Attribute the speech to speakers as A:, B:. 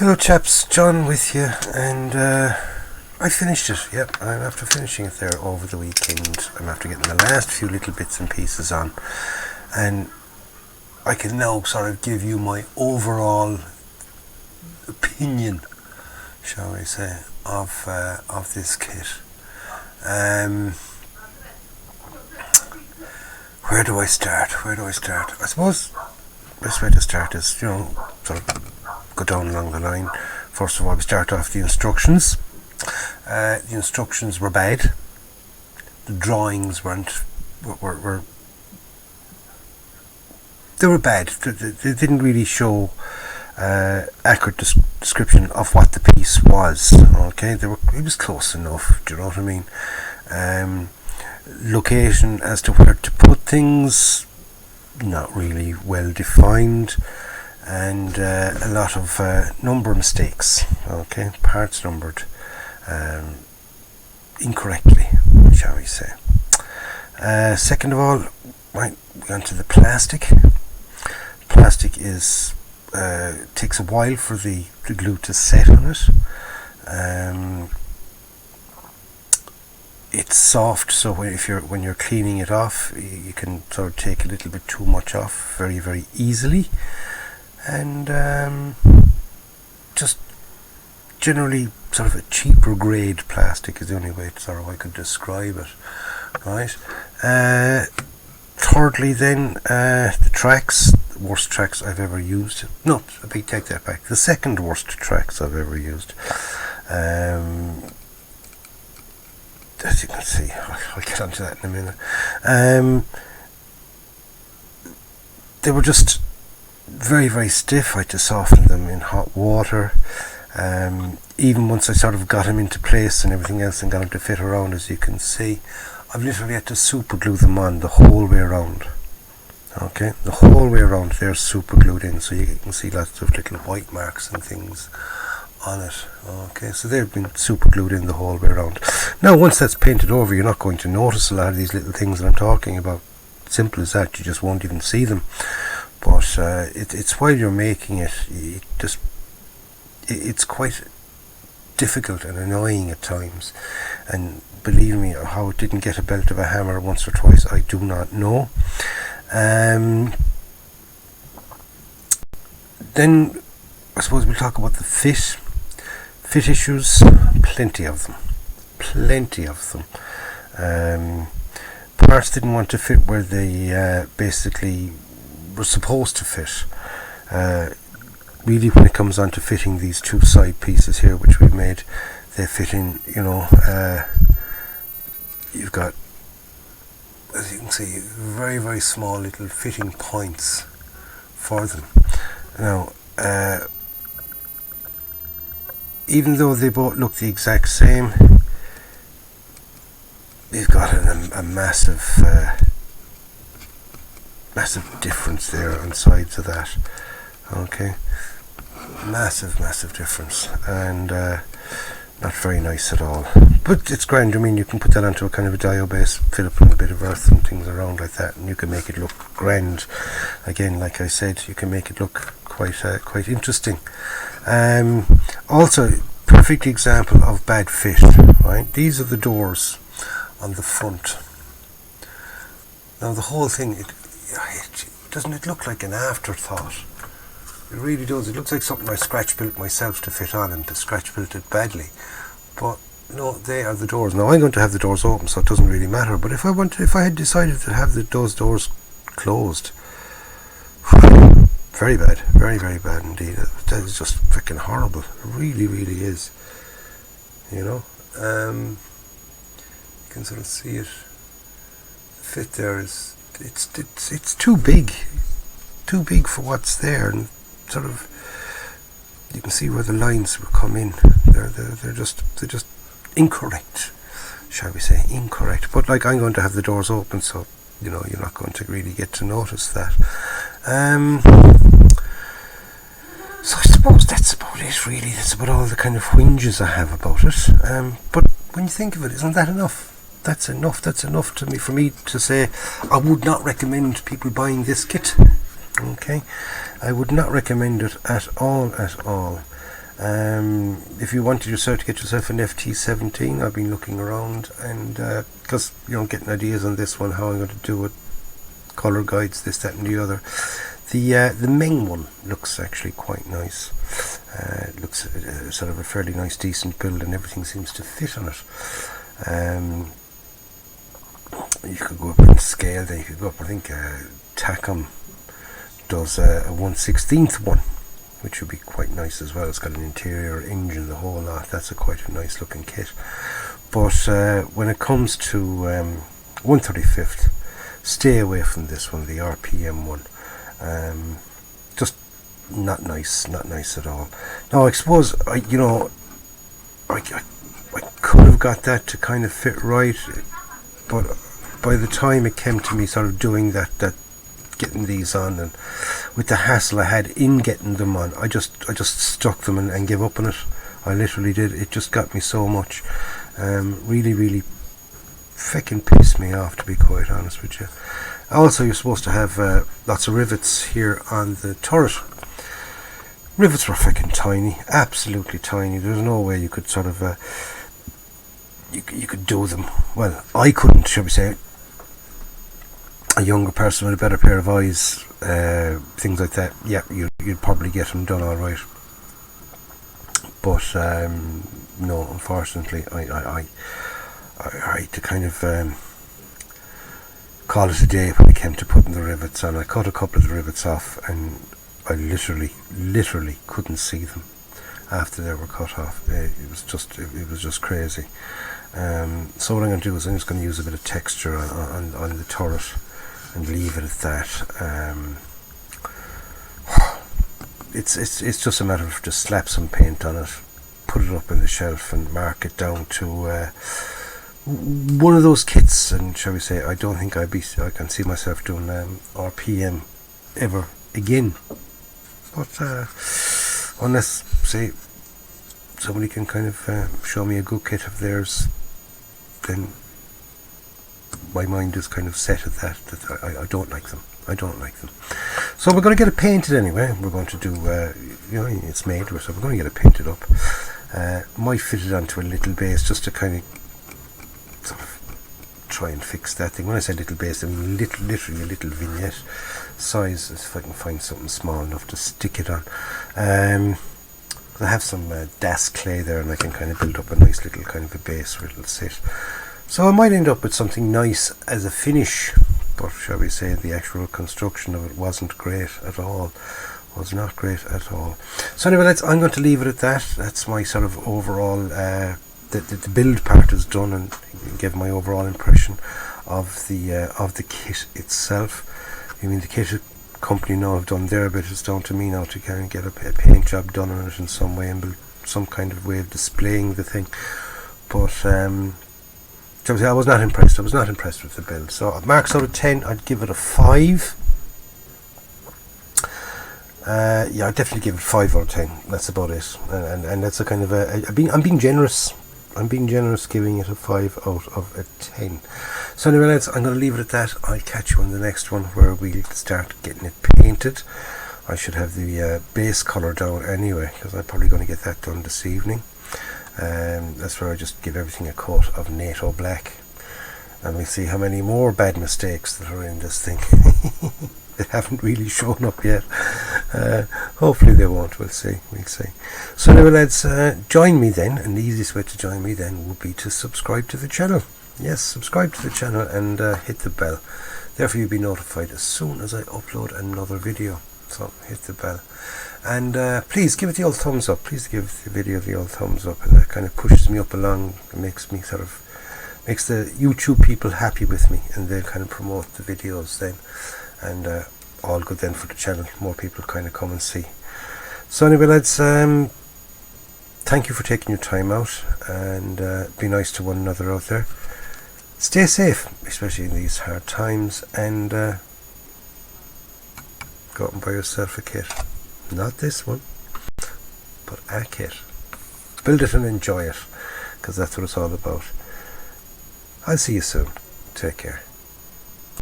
A: Hello chaps, John with you, and I finished it. Yep, I'm after finishing it there over the weekend. I'm after getting the last few little bits and pieces on, and I can now sort of give you my overall opinion, shall we say, of this kit. Where do I start? I suppose the best way to start is, sort of go down along the line. First of all, we start off the instructions. The instructions were bad. The drawings were bad. They didn't really show accurate description of what the piece was. Okay, it was close enough. Do you know what I mean? Location as to where to put things, not really well defined, and a lot of number mistakes. Okay, parts numbered incorrectly, shall we say. Second of all, right, we onto the plastic. Plastic is takes a while for the glue to set on it. It's soft, so when you're cleaning it off, you can sort of take a little bit too much off very, very easily, and just generally sort of a cheaper grade plastic is the only way I could describe it. Right. Thirdly, then the tracks, the worst tracks I've ever used. No, I take that back. The second worst tracks I've ever used. As you can see, I'll get onto that in a minute. They were just very, very stiff. I had to soften them in hot water. Even once I sort of got them into place and everything else and got them to fit around, as you can see, I've literally had to super glue them on the whole way around. Okay, the whole way around they're super glued in, so you can see lots of little white marks and things on it. Okay, so they've been super glued in the whole way around. Now once that's painted over, you're not going to notice a lot of these little things that I'm talking about. Simple as that, you just won't even see them. But it's while you're making it, it's quite difficult and annoying at times, and believe me, how it didn't get a belt of a hammer once or twice, I do not know. Then I suppose we'll talk about the fit issues. Plenty of them. Parts didn't want to fit where they basically were supposed to fit. Really, when it comes on to fitting these two side pieces here, which we've made, they fit in, you've got, as you can see, very, very small little fitting points for them. Now, even though they both look the exact same, they've got a massive difference there on sides of that. Okay, massive difference, and not very nice at all, but it's grand. I mean, you can put that onto a kind of a dio base, fill up with a bit of earth and things around like that, and you can make it look grand. Again, like I said, you can make it look quite interesting. Also, perfect example of bad fit. Right, these are the doors on the front. Now the whole thing, doesn't it look like an afterthought? It really does. It looks like something I scratch built myself to fit on, and to scratch built it badly. But no, they are the doors. Now I'm going to have the doors open, so it doesn't really matter. But if I had decided to have those doors closed, very bad, very, very bad indeed. That is just freaking horrible. It really, really is. You can sort of see it. The fit there is it's too big for what's there, and sort of you can see where the lines will come in. They're just incorrect, shall we say, incorrect. But like, I'm going to have the doors open, so you're not going to really get to notice that. So I suppose that's about it, really. That's about all the kind of whinges I have about it. But when you think of it, isn't that enough? That's enough for me to say I would not recommend people buying this kit. Okay, I would not recommend it at all. If you wanted yourself to get yourself an FT17, I've been looking around, and because getting ideas on this one, how I'm going to do it, colour guides, this, that and the other. The main one looks actually quite nice. It looks sort of a fairly nice, decent build, and everything seems to fit on it. You could go up in scale, then you could go up, I think Tacom does a 1/16 one, which would be quite nice as well. It's got an interior engine, the whole lot. That's quite a nice looking kit. But when it comes to 1/35th, stay away from this one, the RPM one. Just not nice at all. Now I suppose I could have got that to kind of fit right, but by the time it came to me sort of doing that getting these on, and with the hassle I had in getting them on, I just stuck them and gave up on it. I literally did. It just got me so much. Really fucking pissed me off, to be quite honest with you. Also, you're supposed to have lots of rivets here on the turret. Rivets were fucking tiny, absolutely tiny. There's no way you could sort of you could do them. Well, I couldn't, shall we say. A younger person with a better pair of eyes, things like that, yeah, you'd probably get them done all right. But no, unfortunately, I had to kind of call it a day when it came to putting the rivets on. I cut a couple of the rivets off, and I literally couldn't see them after they were cut off. It was just crazy. So what I'm going to do is I'm just going to use a bit of texture on the turret and leave it at that. It's just a matter of just slap some paint on it, put it up in the shelf, and mark it down to one of those kits. And shall we say, I don't think I can see myself doing RPM ever again. But unless, say, somebody can kind of show me a good kit of theirs, then my mind is kind of set at that I don't like them. So we're going to get it painted anyway. We're going to do, it's made, so we're going to get it painted up. Might fit it onto a little base just to kind of sort of try and fix that thing. When I say little base, I mean literally a little vignette size, if I can find something small enough to stick it on. I have some DAS clay there, and I can kind of build up a nice little kind of a base where it'll sit. So I might end up with something nice as a finish, but shall we say the actual construction of it wasn't great at all. Was not great at all. So anyway, I'm going to leave it at that. That's my sort of overall, the build part is done, and give my overall impression of the kit itself. I mean, the kit company now have done their bit. It's down to me now to kind of get a paint job done on it in some way, and build some kind of way of displaying the thing. But I was not impressed. I was not impressed with the build. So marks out of 10, I'd give it a 5. Yeah, I'd definitely give it 5 out of 10. That's about it. And that's a kind of I'm being generous. I'm being generous, giving it a 5 out of a 10. So anyway, lads, I'm going to leave it at that. I'll catch you on the next one, where we'll start getting it painted. I should have the base colour down anyway, because I'm probably going to get that done this evening. That's where I just give everything a coat of NATO black, and we'll see how many more bad mistakes that are in this thing. They haven't really shown up yet. Hopefully they won't. We'll see. So anyway, lads, join me then, and the easiest way to join me then would be to subscribe to the channel. Yes, subscribe to the channel and hit the bell. Therefore you'll be notified as soon as I upload another video. So hit the bell, and please give it the old thumbs up. Please give the video the old thumbs up. That kind of pushes me up along. It makes me makes the YouTube people happy with me, and they'll kind of promote the videos then, and all good then for the channel. More people kind of come and see. So anyway, lads, thank you for taking your time out, and be nice to one another out there. Stay safe, especially in these hard times, and go out and buy yourself a kit. Not this one, but a kit. Build it and enjoy it, because that's what it's all about. I'll see you soon. Take care.